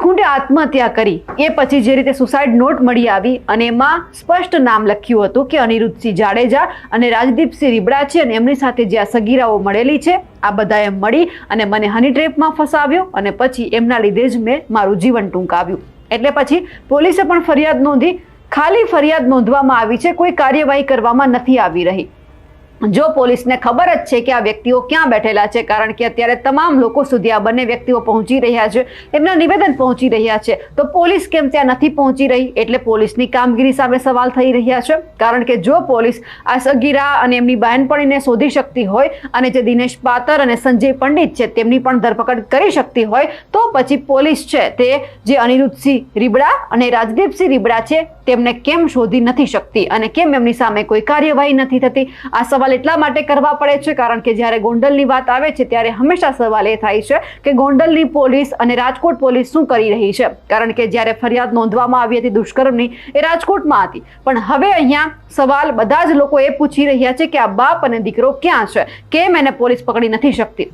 ખૂંટે આત્મહત્યા કરી એ પછી જે રીતે સુસાઇડ નોટ મળી આવી અને એમાં સ્પષ્ટ નામ લખ્યું હતું કે અનિરુદ્ધસિંહ જાડેજા અને રાજદીપસિંહ રીબડા છે અને એમની સાથે જે આ સગીરાઓ મળેલી છે આ બધાએ મળી અને મને હની ટ્રેપમાં ફસાવ્યો અને પછી એમના લીધે જ મેં મારું જીવન ટૂંકાવ્યું। એટલે પછી પોલીસે પણ ફરિયાદ નોંધી। ખાલી ફરિયાદ નોંધવામાં આવી છે, કોઈ કાર્યવાહી કરવામાં નથી આવી રહી। જો પોલીસને ખબર જ છે કે આ વ્યક્તિઓ ક્યાં બેઠેલા છે, કારણ કે અત્યારે તમામ લોકો સુધી આ બંને વ્યક્તિઓ પહોંચી રહ્યા છે, એમના નિવેદન પહોંચી રહ્યા છે, તો પોલીસ કેમ ત્યાં નથી પહોંચી રહી? એટલે પોલીસની કામગીરી સામે સવાલ થઈ રહ્યા છે। કારણ કે જો પોલીસ આ સગીરા અને એમની બહેનપણીને શોધી શકતી હોય અને જે દિનેશ પાતર અને સંજય પંડિત છે તેમની પણ ધરપકડ કરી શકતી હોય તો પછી પોલીસ છે તે જે અનિરુદ્ધસિંહ રીબડા અને રાજદીપસિંહ રીબડા છે તેમને કેમ શોધી નથી શકતી અને કેમ એમની સામે કોઈ કાર્યવાહી નથી થતી? આ સવાલ એટલા માટે કરવા પડે છે કારણ કે જ્યારે ગોંડલની વાત આવે છે ત્યારે હંમેશા સવાલ એ થાય છે કે ગોંડલની પોલીસ અને રાજકોટ પોલીસ શું કરી રહી છે? કારણ કે જ્યારે ફરિયાદ નોંધવામાં આવી હતી દુષ્કર્મની એ રાજકોટમાં હતી, પણ હવે અહીંયા સવાલ બધા જ લોકો એ પૂછી રહ્યા છે કે આ બાપ અને દીકરો ક્યાં છે? કેમ એને પોલીસ પકડી નથી શકતી?